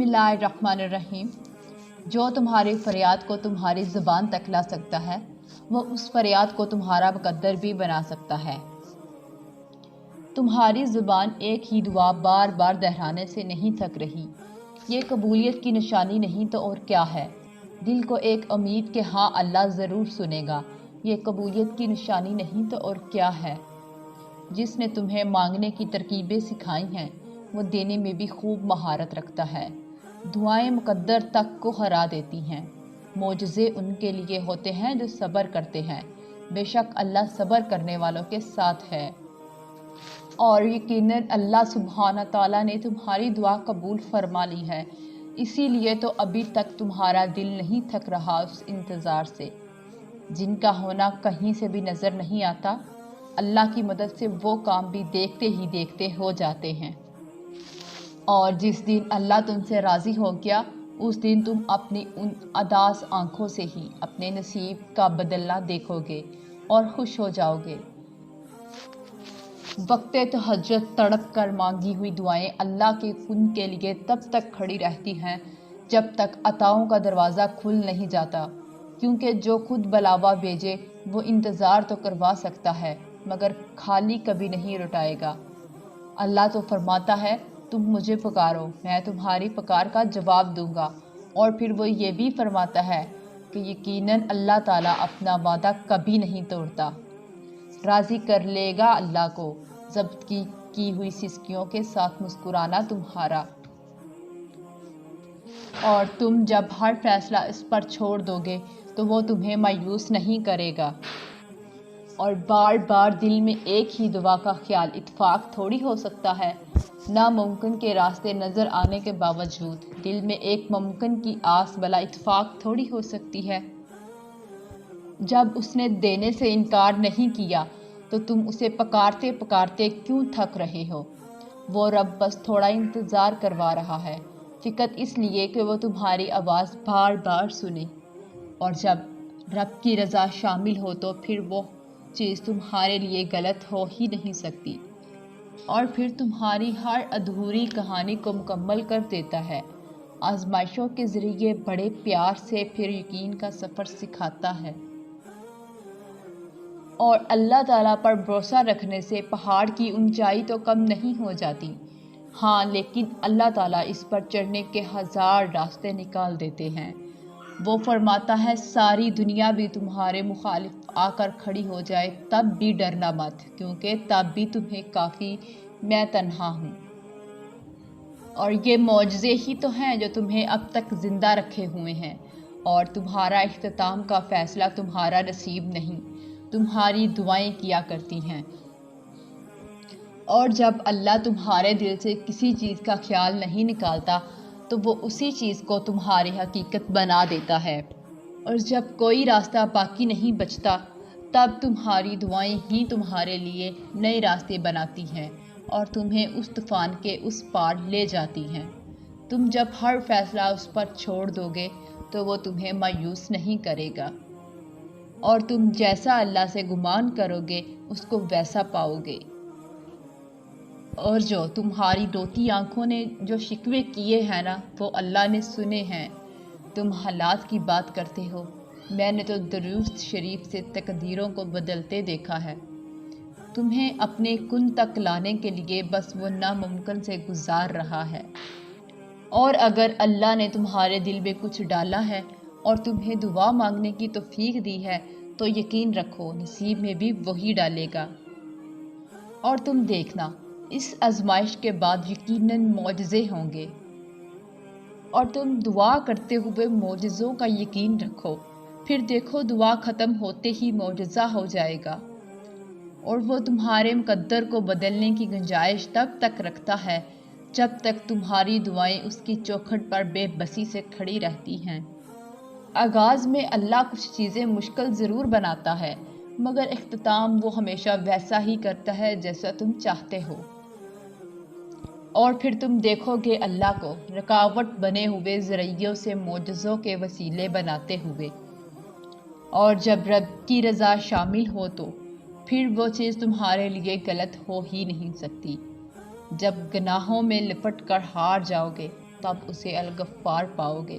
اللہ الرحمن الرحیم۔ جو تمہاری فریاد کو تمہاری زبان تک لا سکتا ہے وہ اس فریاد کو تمہارا مقدر بھی بنا سکتا ہے۔ تمہاری زبان ایک ہی دعا بار بار دہرانے سے نہیں تھک رہی، یہ قبولیت کی نشانی نہیں تو اور کیا ہے؟ دل کو ایک امید کہ ہاں اللہ ضرور سنے گا، یہ قبولیت کی نشانی نہیں تو اور کیا ہے؟ جس نے تمہیں مانگنے کی ترکیبیں سکھائی ہیں وہ دینے میں بھی خوب مہارت رکھتا ہے۔ دعائیں مقدر تک کو ہرا دیتی ہیں، معجزے ان کے لیے ہوتے ہیں جو صبر کرتے ہیں، بے شک اللہ صبر کرنے والوں کے ساتھ ہے۔ اور یقیناً اللہ سبحانہ تعالیٰ نے تمہاری دعا قبول فرما لی ہے، اسی لیے تو ابھی تک تمہارا دل نہیں تھک رہا اس انتظار سے۔ جن کا ہونا کہیں سے بھی نظر نہیں آتا، اللہ کی مدد سے وہ کام بھی دیکھتے ہی دیکھتے ہو جاتے ہیں۔ اور جس دن اللہ تم سے راضی ہو گیا اس دن تم اپنی ان اداس آنکھوں سے ہی اپنے نصیب کا بدلہ دیکھو گے اور خوش ہو جاؤ گے۔ وقت تہجد تڑپ کر مانگی ہوئی دعائیں اللہ کے فن کے لیے تب تک کھڑی رہتی ہیں جب تک عطاؤں کا دروازہ کھل نہیں جاتا، کیونکہ جو خود بلاوا بھیجے وہ انتظار تو کروا سکتا ہے مگر خالی کبھی نہیں لوٹائے گا۔ اللہ تو فرماتا ہے تم مجھے پکارو میں تمہاری پکار کا جواب دوں گا، اور پھر وہ یہ بھی فرماتا ہے کہ یقیناً اللہ تعالیٰ اپنا وعدہ کبھی نہیں توڑتا۔ راضی کر لے گا اللہ کو ضبط کی ہوئی سسکیوں کے ساتھ مسکرانا تمہارا، اور تم جب ہر فیصلہ اس پر چھوڑ دو گے تو وہ تمہیں مایوس نہیں کرے گا۔ اور بار بار دل میں ایک ہی دعا کا خیال اتفاق تھوڑی ہو سکتا ہے، ناممکن کے راستے نظر آنے کے باوجود دل میں ایک ممکن کی آس بلا اتفاق تھوڑی ہو سکتی ہے۔ جب اس نے دینے سے انکار نہیں کیا تو تم اسے پکارتے پکارتے کیوں تھک رہے ہو؟ وہ رب بس تھوڑا انتظار کروا رہا ہے، فقط اس لیے کہ وہ تمہاری آواز بار بار سنے۔ اور جب رب کی رضا شامل ہو تو پھر وہ چیز تمہارے لیے غلط ہو ہی نہیں سکتی، اور پھر تمہاری ہر ادھوری کہانی کو مکمل کر دیتا ہے۔ آزمائشوں کے ذریعے بڑے پیار سے پھر یقین کا سفر سکھاتا ہے۔ اور اللہ تعالیٰ پر بھروسہ رکھنے سے پہاڑ کی اونچائی تو کم نہیں ہو جاتی، ہاں لیکن اللہ تعالیٰ اس پر چڑھنے کے 1000 راستے نکال دیتے ہیں۔ وہ فرماتا ہے ساری دنیا بھی تمہارے مخالف آ کر کھڑی ہو جائے تب بھی ڈرنا مت، کیونکہ تب بھی تمہیں کافی میں تنہا ہوں۔ اور یہ معجزے ہی تو ہیں جو تمہیں اب تک زندہ رکھے ہوئے ہیں، اور تمہارا اختتام کا فیصلہ تمہارا نصیب نہیں، تمہاری دعائیں کیا کرتی ہیں۔ اور جب اللہ تمہارے دل سے کسی چیز کا خیال نہیں نکالتا تو وہ اسی چیز کو تمہاری حقیقت بنا دیتا ہے، اور جب کوئی راستہ باقی نہیں بچتا تب تمہاری دعائیں ہی تمہارے لیے نئے راستے بناتی ہیں اور تمہیں اس طوفان کے اس پار لے جاتی ہیں۔ تم جب ہر فیصلہ اس پر چھوڑ دو گے تو وہ تمہیں مایوس نہیں کرے گا، اور تم جیسا اللہ سے گمان کرو گے اس کو ویسا پاؤ گے۔ اور جو تمہاری روتی آنکھوں نے جو شکوے کیے ہیں نا وہ اللہ نے سنے ہیں۔ تم حالات کی بات کرتے ہو، میں نے تو درود شریف سے تقدیروں کو بدلتے دیکھا ہے۔ تمہیں اپنے کن تک لانے کے لیے بس وہ ناممکن سے گزار رہا ہے۔ اور اگر اللہ نے تمہارے دل میں کچھ ڈالا ہے اور تمہیں دعا مانگنے کی توفیق دی ہے تو یقین رکھو نصیب میں بھی وہی ڈالے گا۔ اور تم دیکھنا اس آزمائش کے بعد یقیناً معجزے ہوں گے، اور تم دعا کرتے ہوئے معجزوں کا یقین رکھو، پھر دیکھو دعا ختم ہوتے ہی معجزہ ہو جائے گا۔ اور وہ تمہارے مقدر کو بدلنے کی گنجائش تب تک رکھتا ہے جب تک تمہاری دعائیں اس کی چوکھٹ پر بے بسی سے کھڑی رہتی ہیں۔ آغاز میں اللہ کچھ چیزیں مشکل ضرور بناتا ہے مگر اختتام وہ ہمیشہ ویسا ہی کرتا ہے جیسا تم چاہتے ہو۔ اور پھر تم دیکھو گے اللہ کو رکاوٹ بنے ہوئے ذرائع سے معجزوں کے وسیلے بناتے ہوئے، اور جب رب کی رضا شامل ہو تو پھر وہ چیز تمہارے لیے غلط ہو ہی نہیں سکتی۔ جب گناہوں میں لپٹ کر ہار جاؤ گے تب اسے الغفار پاؤ گے۔